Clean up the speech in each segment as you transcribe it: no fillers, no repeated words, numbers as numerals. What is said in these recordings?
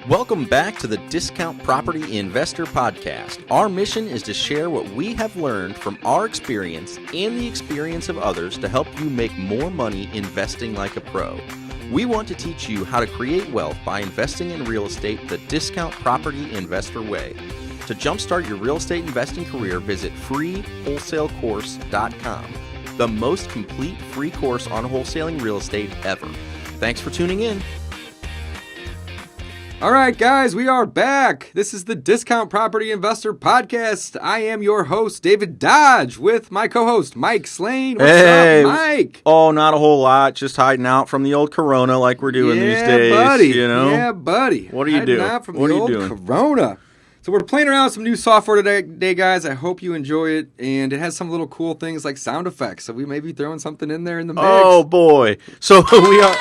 Welcome back to the Discount Property Investor Podcast. Our mission is to share what we have learned from our experience and the experience of others to help you make more money investing like a pro. We want to teach you how to create wealth by investing in real estate the Discount Property Investor way. To jumpstart your real estate investing career, visit freewholesalecourse.com, the most complete free course on wholesaling real estate ever. Thanks for tuning in. All right, guys, we are back. This is the Discount Property Investor Podcast. I am your host, David Dodge, with my co-host, Mike Slane. What's up, Mike? Oh, not a whole lot. Just hiding out from the old Corona like we're doing these days. Buddy. You know? Yeah, buddy. What are you doing? Out from the old Corona. So we're playing around with some new software today, guys. I hope you enjoy it. And it has some little cool things like sound effects. So we may be throwing something in there in the mix. Oh, boy. So we are...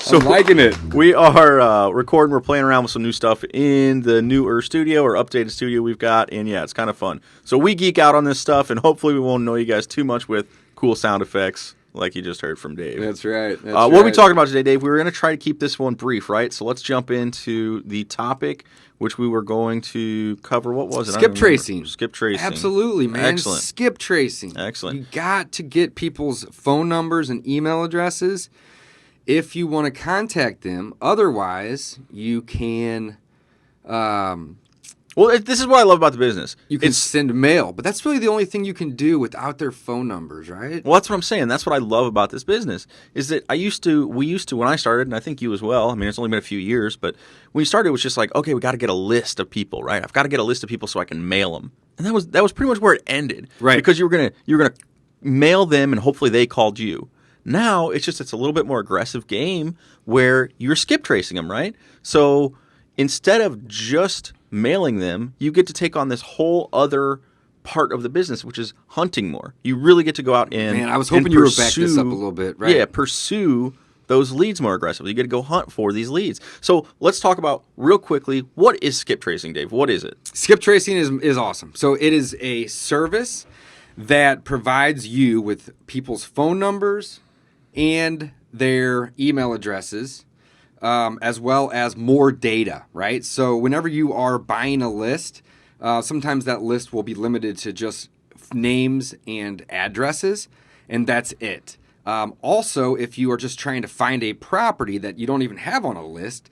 So I'm liking it. We are recording. We're playing around with some new stuff in the newer studio or updated studio we've got. And yeah, it's kind of fun. So we geek out on this stuff, and hopefully we won't annoy you guys too much with cool sound effects like you just heard from Dave. That's right. What are we talking about today, Dave? We were going to try to keep this one brief, right? So let's jump into the topic, which we were going to cover. What was it? Skiptracing. Skiptracing. Absolutely, man. Excellent. Skiptracing. Excellent. You got to get people's phone numbers and email addresses if you want to contact them. Otherwise, you can... Well, this is what I love about the business. You can send mail, but that's really the only thing you can do without their phone numbers, right? Well, that's what I'm saying. That's what I love about this business is that we used to, when I started, and I think you as well, I mean, it's only been a few years, but when we started, it was just like, okay, we got to get a list of people, right? I've got to get a list of people so I can mail them. And that was pretty much where it ended. Right. Because you were going to mail them and hopefully they called you. Now, it's a little bit more aggressive game where you're skip tracing them, right? So instead of just mailing them, you get to take on this whole other part of the business, which is hunting more. You really get to go out and... Man, I was hoping you were back this up a little bit, right? Yeah, pursue those leads more aggressively. You get to go hunt for these leads. So let's talk about, real quickly, what is skip tracing, Dave? What is it? Skip tracing is awesome. So it is a service that provides you with people's phone numbers and their email addresses, as well as more data, right? So whenever you are buying a list, sometimes that list will be limited to just names and addresses, and that's it. Also, if you are just trying to find a property that you don't even have on a list,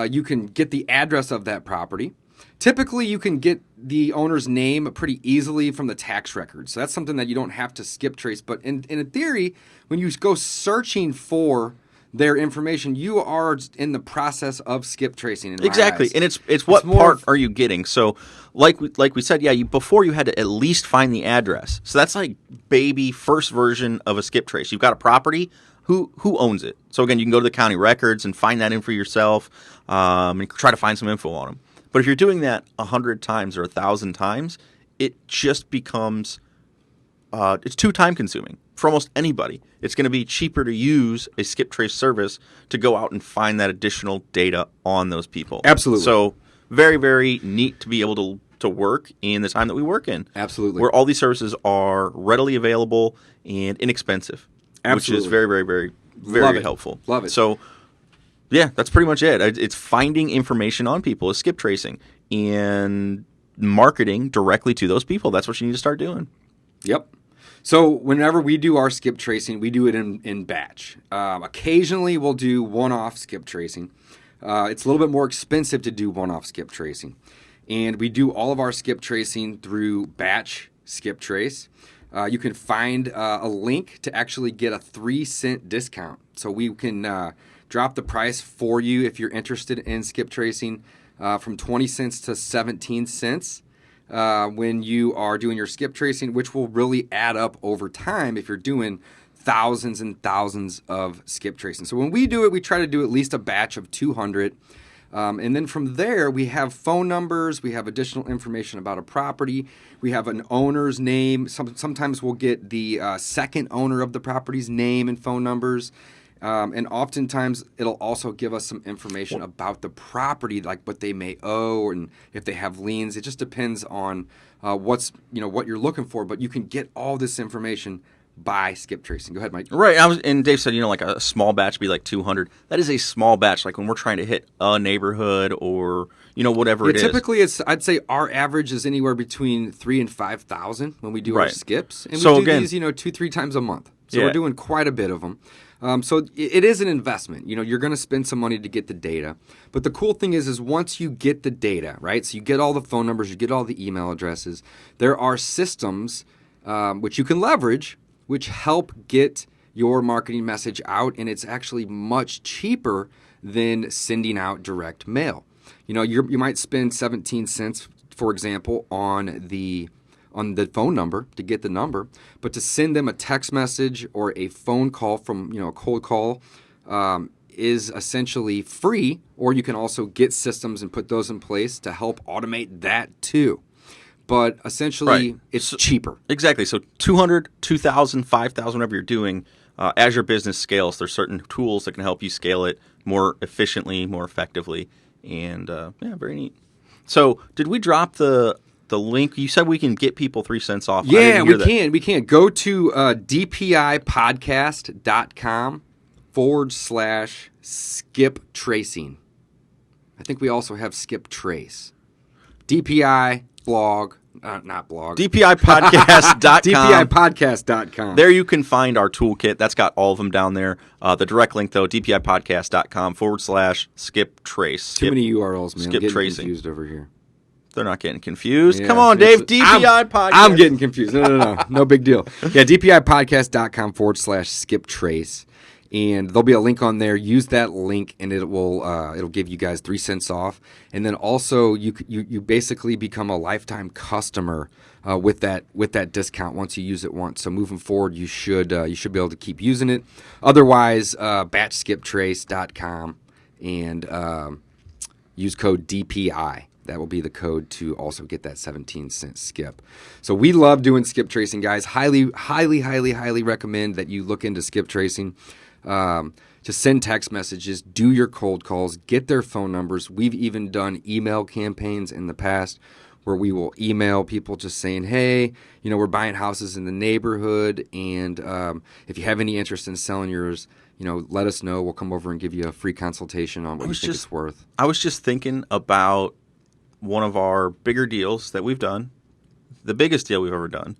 you can get the address of that property. Typically, you can get the owner's name pretty easily from the tax records. So that's something that you don't have to skip trace. But in theory, when you go searching for their information, you are in the process of skip tracing. Exactly, and it's what part are you getting? So, like we said, yeah, before you had to at least find the address. So that's like baby first version of a skip trace. You've got a property. Who owns it? So again, you can go to the county records and find that in for yourself, and try to find some info on them. But if you're doing that 100 times or 1,000 times, it just becomes it's too time consuming for almost anybody. It's going to be cheaper to use a skip trace service to go out and find that additional data on those people. Absolutely. So very, very neat to be able to work in the time that we work in. Absolutely. Where all these services are readily available and inexpensive. Absolutely. Which is very, very, very, very helpful. Love it. So, yeah, that's pretty much it. It's finding information on people, is skip tracing, and marketing directly to those people. That's what you need to start doing. Yep. So whenever we do our skip tracing, we do it in batch. Occasionally, we'll do one-off skip tracing. It's a little bit more expensive to do one-off skip tracing. And we do all of our skip tracing through batch skip trace. You can find a link to actually get a 3-cent discount. So we can drop the price for you if you're interested in skip tracing from 20 cents to 17 cents when you are doing your skip tracing, which will really add up over time if you're doing thousands and thousands of skip tracing. So when we do it, we try to do at least a batch of 200. And then from there, we have phone numbers, we have additional information about a property, we have an owner's name. Sometimes we'll get the second owner of the property's name and phone numbers. And oftentimes, it'll also give us some information about the property, like what they may owe and if they have liens. It just depends on what you're looking for. But you can get all this information by skip tracing. Go ahead, Mike. Right. And Dave said, like a small batch would be like 200. That is a small batch. Like when we're trying to hit a neighborhood or, whatever it is. Typically, I'd say our average is anywhere between 3,000 and 5,000 when we do our skips. And we do these, 2-3 times a month. So we're doing quite a bit of them. So it is an investment. You're going to spend some money to get the data. But the cool thing is once you get the data, right? So you get all the phone numbers, you get all the email addresses. There are systems which you can leverage, which help get your marketing message out, and it's actually much cheaper than sending out direct mail. You might spend 17 cents, for example, on the phone number to get the number, but to send them a text message or a phone call from a cold call is essentially free. Or you can also get systems and put those in place to help automate that too. But essentially, it's cheaper. Exactly. So 200, 2,000, 5,000, whatever you're doing, as your business scales, there's certain tools that can help you scale it more efficiently, more effectively, and very neat. So did we drop the link? You said we can get people 3 cents off. Yeah, we can. We can. Go to dpipodcast.com/skip-tracing. I think we also have skip trace. DPI blog. Not blog. DPIpodcast.com. DPIpodcast.com. There you can find our toolkit. That's got all of them down there. The direct link, though, DPIpodcast.com/skip-trace. Too many URLs, man. Skip I'm getting tracing. confused over here. They're not getting confused. Yeah, Come on, Dave. DPI Podcast. I'm getting confused. No. No big deal. Yeah, DPIpodcast.com/skip-trace. And there'll be a link on there. Use that link, and it'll give you guys 3 cents off. And then also you basically become a lifetime customer with that discount once you use it once. So moving forward, you should be able to keep using it. Otherwise, batchskiptrace.com and use code DPI. That will be the code to also get that 17-cent skip. So we love doing skip tracing, guys. Highly, highly, highly, highly recommend that you look into skip tracing. Just send text messages, do your cold calls, get their phone numbers. We've even done email campaigns in the past where we will email people just saying, hey, we're buying houses in the neighborhood, and if you have any interest in selling yours, let us know. We'll come over and give you a free consultation on what you think it's worth. I was just thinking about one of our bigger deals that we've done, the biggest deal we've ever done.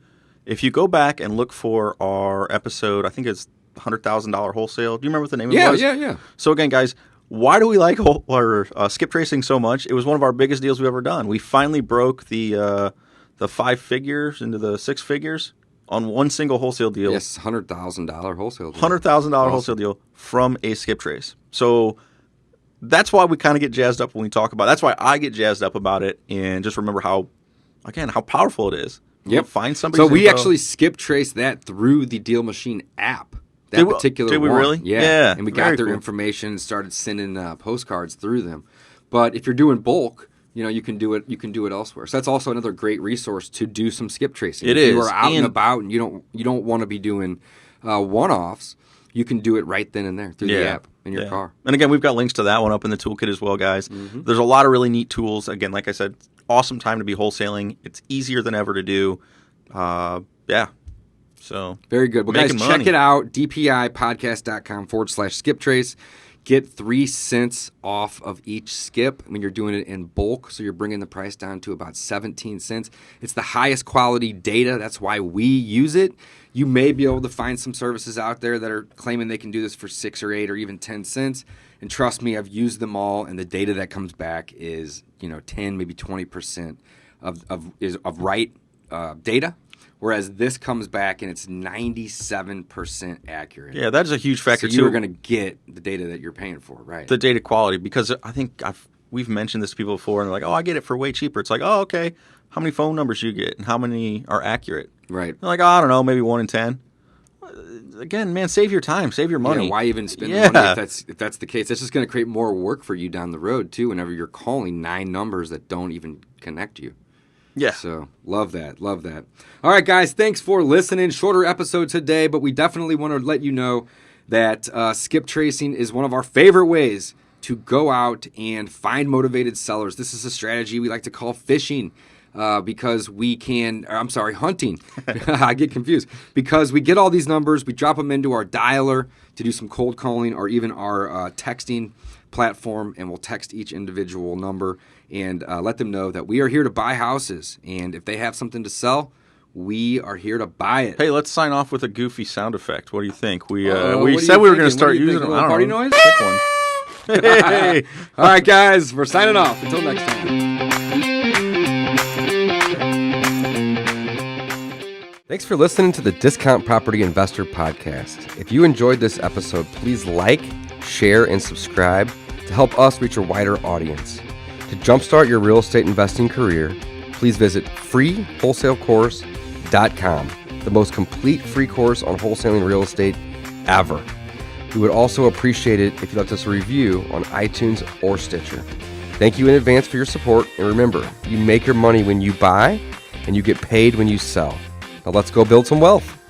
If you go back and look for our episode, I think it's $100,000 wholesale. Do you remember what the name of it was? Yeah. So again, guys, why do we like skip tracing so much? It was one of our biggest deals we've ever done. We finally broke the 5 figures into the 6 figures on one single wholesale deal. Yes, $100,000 wholesale deal. $100,000 wholesale deal from a skip trace. So that's why we kind of get jazzed up when we talk about it. That's why I get jazzed up about it, and just remember how powerful it is. Yep. Find somebody. So we actually skip traced that through the Deal Machine app. That particular did we one. really? Yeah. And we got their cool information and started sending postcards through them. But if you're doing bulk, you can do it. You can do it elsewhere. So that's also another great resource to do some skip tracing. If you are out and about and you don't want to be doing one-offs, you can do it right then and there through the app in your car. And again, we've got links to that one up in the toolkit as well, guys. Mm-hmm. There's a lot of really neat tools. Again, like I said, awesome time to be wholesaling. It's easier than ever to do. So very good. Well, guys, check it out. DPIpodcast.com/skip-trace. Get 3 cents off of each skip when you're doing it in bulk. So you're bringing the price down to about 17 cents. It's the highest quality data. That's why we use it. You may be able to find some services out there that are claiming they can do this for 6 or 8 or even 10 cents. And trust me, I've used them all, and the data that comes back is 10, maybe 20% of right data. Whereas this comes back and it's 97% accurate. Yeah, that is a huge factor too. So you're going to get the data that you're paying for, right? The data quality, because I think we've mentioned this to people before, and they're like, "Oh, I get it for way cheaper." It's like, "Oh, okay. How many phone numbers you get, and how many are accurate?" Right. They're like, "Oh, I don't know, maybe 1 in 10." Again, man, save your time, save your money. Yeah, why even spend the money if that's the case? That's just going to create more work for you down the road too. Whenever you're calling 9 numbers that don't even connect you. Yeah. So, love that. All right, guys, thanks for listening. Shorter episode today, but we definitely want to let you know that skip tracing is one of our favorite ways to go out and find motivated sellers. This is a strategy we like to call fishing. because we can, hunting. I get confused. Because we get all these numbers, we drop them into our dialer to do some cold calling or even our texting platform, and we'll text each individual number and let them know that we are here to buy houses. And if they have something to sell, we are here to buy it. Hey, let's sign off with a goofy sound effect. What do you think? We what said are we you were going to thinking? start What do you using think? them. A I little don't know. party noise? Pick one. Hey. All right, guys, we're signing off. Until next time. Thanks for listening to the Discount Property Investor Podcast. If you enjoyed this episode, please like, share, and subscribe to help us reach a wider audience. To jumpstart your real estate investing career, please visit freewholesalecourse.com, the most complete free course on wholesaling real estate ever. We would also appreciate it if you left us a review on iTunes or Stitcher. Thank you in advance for your support, and remember, you make your money when you buy, and you get paid when you sell. Now let's go build some wealth.